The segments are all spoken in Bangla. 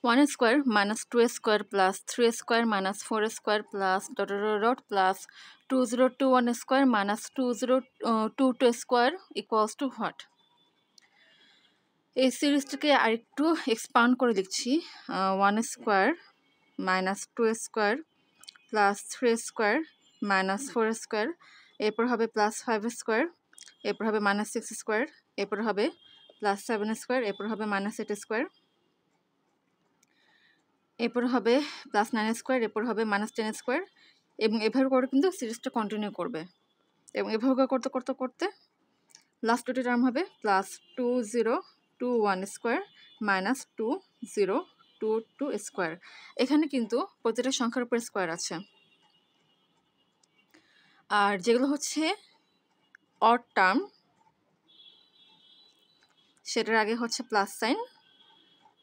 1 square minus 2 square plus 3 square minus 4 square plus dot dot dot plus 2021 square minus 2022 square equals to what? এই সিরিজটাকে আরেকটু এক্সপান্ড করে লিখছি 1 square minus 2 square plus 3 square minus 4 square, এরপর হবে প্লাস 5 স্কোয়ার, এরপর হবে মাইনাস 6 স্কোয়ার, এরপর হবে প্লাস 7 স্কোয়ার, এরপর হবে মাইনাস 8 স্কোয়ার, এরপর হবে প্লাস 9 স্কোয়ার, এরপর হবে মাইনাস 10 স্কোয়ার, এবং এভাবে করে কিন্তু সিরিজটা কন্টিনিউ করবে। এবং এভাবে করতে করতে করতে লাস্ট দুটি টার্ম হবে প্লাস 2021 স্কোয়ার মাইনাস 2022 স্কোয়ার। এখানে কিন্তু প্রতিটা সংখ্যার উপর স্কোয়ার আছে, আর যেগুলো হচ্ছে অড টার্ম সেটার আগে হচ্ছে প্লাস সাইন,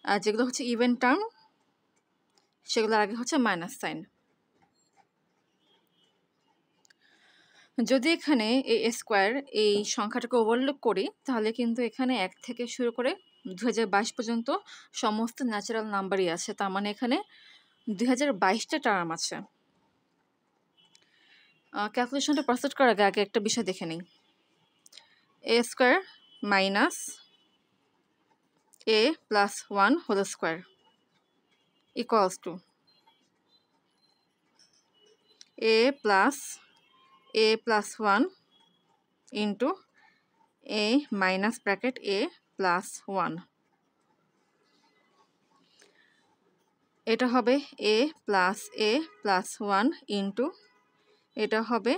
আর যেগুলো হচ্ছে ইভেন টার্ম সেগুলোর আগে হচ্ছে মাইনাস সাইন। যদি এখানে এই স্কোয়ার এই সংখ্যাটাকে ওভারলুক করি তাহলে কিন্তু এখানে 1 থেকে শুরু করে 2022 পর্যন্ত সমস্ত ন্যাচারাল নাম্বারই আছে, তার মানে এখানে 2022টা টার্ম আছে। ক্যালকুলেশনটা প্রসেস করার আগে একটা বিষয় দেখে নিই। A square minus a plus 1 whole square equals to a plus 1 into a minus bracket a plus 1। এটা হবে এ প্লাস 1 ইন্টু এটা হবে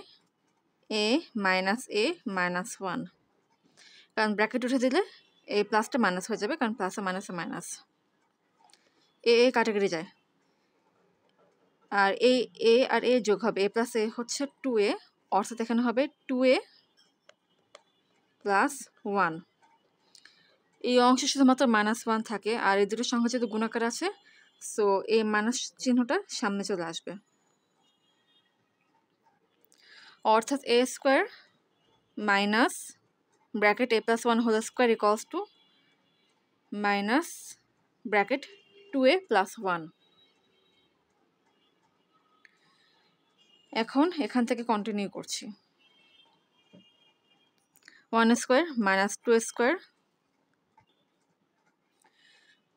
এ মাইনাস 1, কারণ ব্র্যাকেট উঠে দিলে এই প্লাসটা মাইনাস হয়ে যাবে, কারণ প্লাসে মাইনাসে মাইনাস, এ কাটাকাটি যায়, আর এ আর এ যোগ হবে, এ প্লাস এ হচ্ছে 2a, অর্থাৎ এখানে হবে 2a প্লাস 1। এই অংশে শুধুমাত্র -1 থাকে, আর এই দুটো সংখ্যা যেহেতু গুণাকার আছে সো এই মাইনাস চিহ্নটা সামনে চলে আসবে, অর্থাৎ a square minus bracket a plus 1 whole square equals to minus bracket 2a plus 1। এখন এখান থেকে কন্টিনিউ করছি। 1 square minus 2 square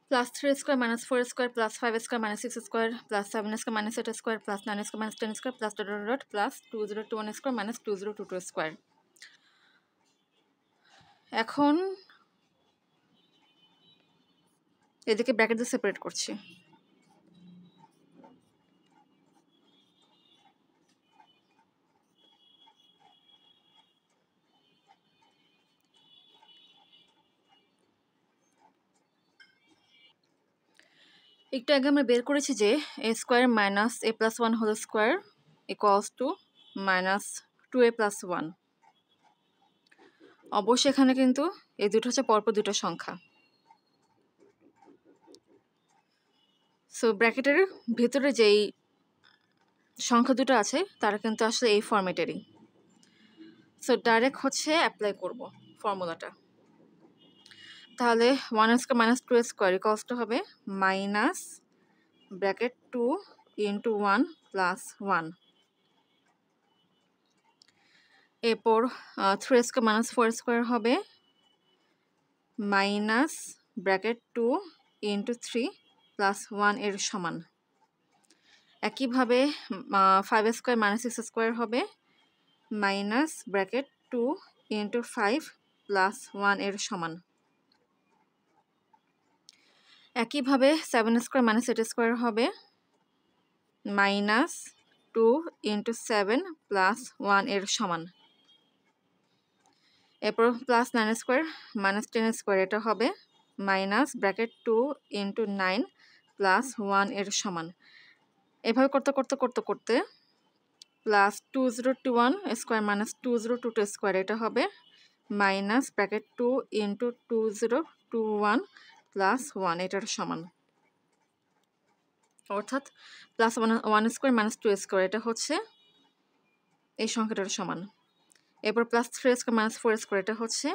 plus 3 square minus 4 square plus 5 square minus 6 square plus 7 square minus 8 square plus 9 square minus 10 square plus dot dot dot plus 2021 square minus 2022 square. এখন এদিকে ব্র্যাকেট দিয়ে সেপারেট করছি। একটু আগে আমরা বের করেছি যে a square minus a plus 1 whole square equals to minus 2a plus 1। অবশ্যই এখানে কিন্তু এই দুটো হচ্ছে পরপর দুটো সংখ্যা, সো ব্র্যাকেটের ভিতরে যেই সংখ্যা দুটো আছে তারা কিন্তু আসলে এই ফরম্যাটেরই, সো ডাইরেক্ট হচ্ছে অ্যাপ্লাই করব ফর্মুলাটা। তাহলে 1 square minus 2 square equals two হবে মাইনাস ব্র্যাকেট 2 ইন্টু 1 প্লাস 1, এরপর 3 স্কোয়ার মাইনাস 4 স্কোয়ার হবে মাইনাস ব্র্যাকেট 2 ইন্টু 3 প্লাস 1 এর সমান। একইভাবে 5 স্কোয়ার মাইনাস 6 স্কোয়ার হবে মাইনাস ব্র্যাকেট 2 ইন্টু 5 প্লাস 1 এর সমান। একইভাবে 7 স্কোয়ার মাইনাস 8 স্কোয়ার হবে মাইনাস 2 ইন্টু 7 প্লাস 1 এর সমান। এরপর প্লাস 9 স্কোয়ার মাইনাস 10 স্কোয়ার, এটা হবে মাইনাস ব্র্যাকেট 2 ইন্টু 9 প্লাস 1 এর সমান। এভাবে করতে করতে করতে করতে প্লাস 2021 স্কোয়ার মাইনাস 2022 স্কোয়ার, এটা হবে মাইনাস ব্র্যাকেট 2 ইন্টু 2021 প্লাস 1 এটার সমান, অর্থাৎ প্লাস 1 স্কোয়ার মাইনাস 2 স্কোয়ার, এটা হচ্ছে এই সংখ্যাটার সমান। এরপর প্লাস 3 স্কোয়ার মাইনাস 4 স্কোয়ার, এটা হচ্ছে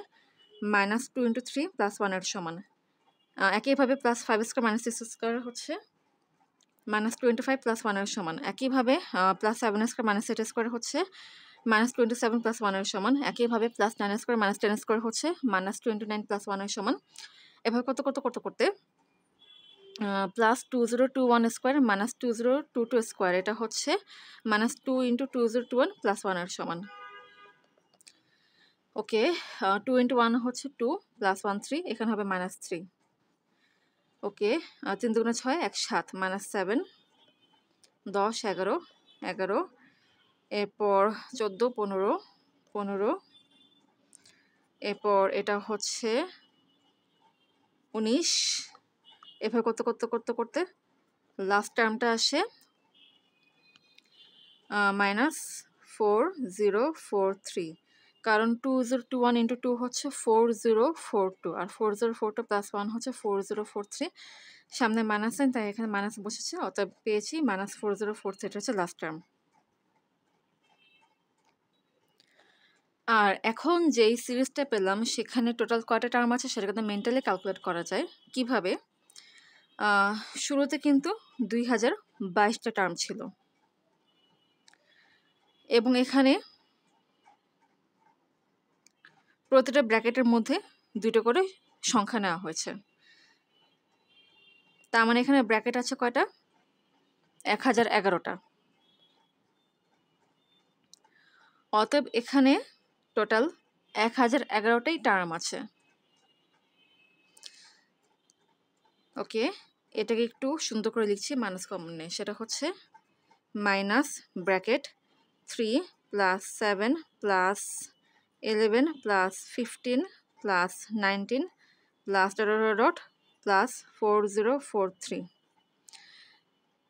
মাইনাস 2 ইন্টু 3 প্লাস 1 এর সমান। একইভাবে প্লাস 5 স্কোয়ার মাইনাস 6 স্কোয়ার হচ্ছে -25 প্লাস 1 এর সমান। একইভাবে প্লাস 7 স্কোয়ার মাইনাস 8 স্কোয়ার হচ্ছে -27 প্লাস 1 এর সমান। একইভাবে প্লাস 9 স্কোয়ার মাইনাস 10 স্কোয়ার হচ্ছে -29 প্লাস 1 এর সমান। এভাবে করতে প্লাস 2021 স্কোয়ার মাইনাস 2022 স্কোয়ার এটা হচ্ছে -2 × 2021 প্লাস 1 এর সমান। ওকে, 2 × 1 হচ্ছে 2 প্লাস 1 3, এখানে হবে -3। ওকে, 3 × 6 1 7 -7 10 11 11 এরপর 14 15 15 এরপর এটা হচ্ছে 19। এভাবে করতে লাস্ট টার্মটা আসে -4043, কারণ 2021 × 2 হচ্ছে 4042 আর 4042 প্লাস 1 হচ্ছে 4043। সামনে মাইনাস সাইন, তাই এখানে মাইনাস বসেছে, অতএব পেয়েছি -4043। এটা হচ্ছে লাস্ট টার্ম। আর এখন যেই সিরিজটা পেলাম সেখানে টোটাল কয়টা টার্ম আছে সেটা কিন্তু মেন্টালি ক্যালকুলেট করা যায়। কিভাবে? শুরুতে কিন্তু 2022টা টার্ম ছিল এবং এখানে প্রতিটা ব্র্যাকেটের মধ্যে 2টো করে সংখ্যা নেওয়া হয়েছে। তার মানে এখানে ব্র্যাকেট আছে কয়টা? 1011টা। অতএব এখানে টোটাল 1011টাই টার্ম আছে। ওকে, এটাকে একটু সুন্দর করে লিখছি মাইনাস কমন নেই। সেটা হচ্ছে minus bracket 3 plus 7 plus 11 plus 15 plus 19 plus dot plus 4043।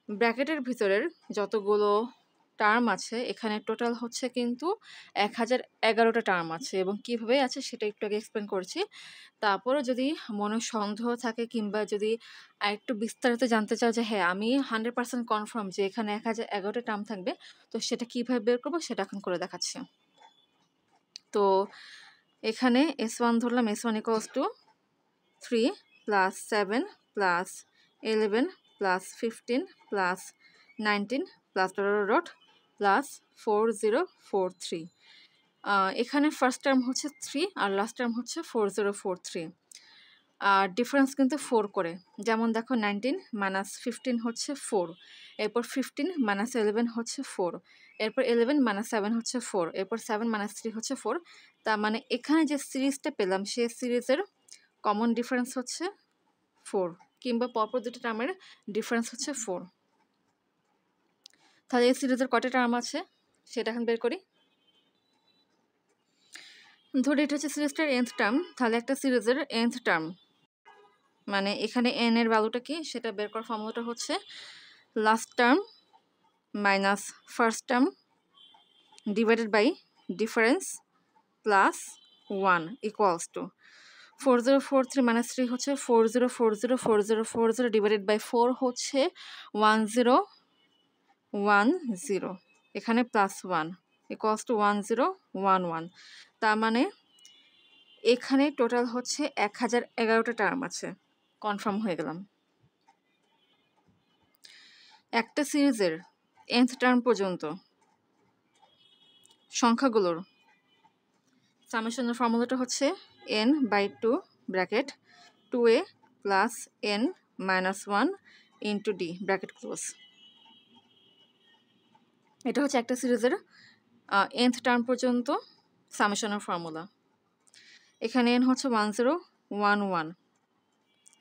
ব্র্যাকেটের ভিতরের যতগুলো টার্ম আছে এখানে টোটাল হচ্ছে কিন্তু 1011টা টার্ম আছে, এবং কীভাবে আছে সেটা একটু আগে এক্সপ্লেন করছি। তারপরও যদি মনে সন্দেহ থাকে কিংবা যদি আরেকটু বিস্তারিত জানতে চাও যে হ্যাঁ আমি 100% কনফার্ম যে এখানে 1011টা টার্ম থাকবে, তো সেটা কীভাবে বের করবো সেটা এখন করে দেখাচ্ছি। তো এখানে S1 ধরলাম, S1 = 3 plus 7 plus 11 plus 15 plus 19 plus dot plus 4043। এখানে ফার্স্ট টার্ম হচ্ছে 3 আর লাস্ট টার্ম হচ্ছে 4043। আর ডিফারেন্স কিন্তু 4 করে। যেমন দেখো 19 মাইনাস 15 হচ্ছে 4, এরপর 15 মাইনাস 11 হচ্ছে 4, এরপর 11 মাইনাস 7 হচ্ছে 4, এরপর 7 মাইনাস 3 হচ্ছে 4। তার মানে এখানে যে সিরিজটা পেলাম সেই সিরিজের কমন ডিফারেন্স হচ্ছে 4, কিংবা পরপর দুটো টার্মের ডিফারেন্স হচ্ছে 4। তাহলে এই সিরিজের কয়টা টার্ম আছে সেটা এখন বের করি। ধরি এটা হচ্ছে সিরিজটার nth টার্ম, তাহলে একটা সিরিজের nth টার্ম মানে এখানে n এর ভ্যালুটা কি সেটা বের করার ফর্মুলাটা হচ্ছে last term minus first term divided by difference plus 1 equals to 4043 minus 3 হচ্ছে 4040 4040 ডিভাইডেড বাই 4 হচ্ছে 1010, এখানে প্লাস 1 ইকুয়ালস টু 1011। তার মানে এখানে টোটাল হচ্ছে 1011টা টার্ম আছে। কনফার্ম হয়ে গেলাম। একটা সিরিজের nth টার্ম পর্যন্ত সংখ্যাগুলোর সামেশনের ফর্মুলাটা হচ্ছে n/2 bracket 2a plus n minus 1 into d bracket close. এটা হচ্ছে একটা সিরিজের nth টার্ম পর্যন্ত সামেশনের ফর্মুলা। এখানে n হচ্ছে 1011,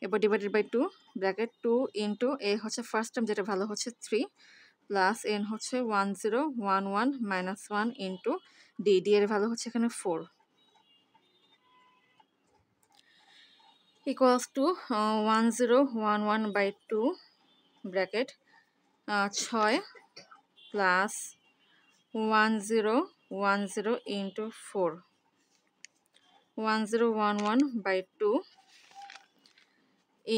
এবার divided by 2 bracket 2 into a হচ্ছে ফার্স্ট টার্ম যেটা ভালো হচ্ছে 3 প্লাস n হচ্ছে 1011 মাইনাস 1 ইন্টু d, d এর ভালো হচ্ছে এখানে 4 equals to 1011/2 bracket 6 plus 1010 into 4 1011/2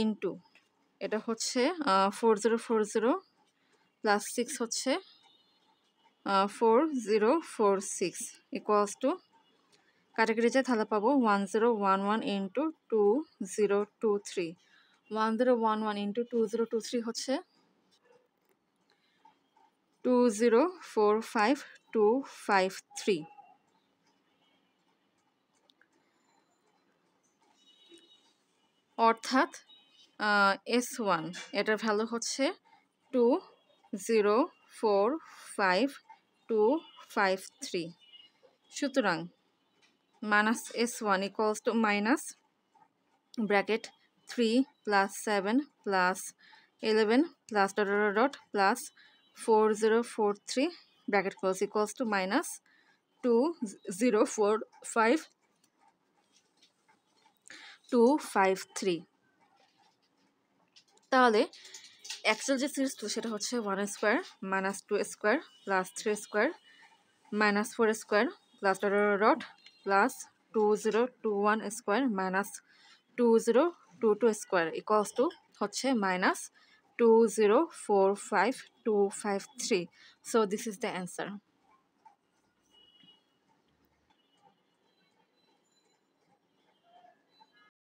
into এটা হচ্ছে 4040 প্লাস 6 হচ্ছে 4046 ইকুয়ালস টু কাটাকাটি যায় তাহলে পাবো 1011 ইন্টু 2023 1011 ইন্টু 2023 হচ্ছে 2045253। অর্থাৎ S1 এটার ভ্যালু হচ্ছে 2045253। সুতরাং -S1 equals to minus bracket 3 plus 7 plus 11 plus dot dot dot plus 4043 bracket close equals to minus 2045253। তাহলে অ্যাকচুয়াল যে সিরিজ তো সেটা হচ্ছে 1 square minus 2 square plus 3 square minus 4 square plus dot dot dot plus 2021 square minus 2022 square equals to হচ্ছে minus 2045253। So this is the answer.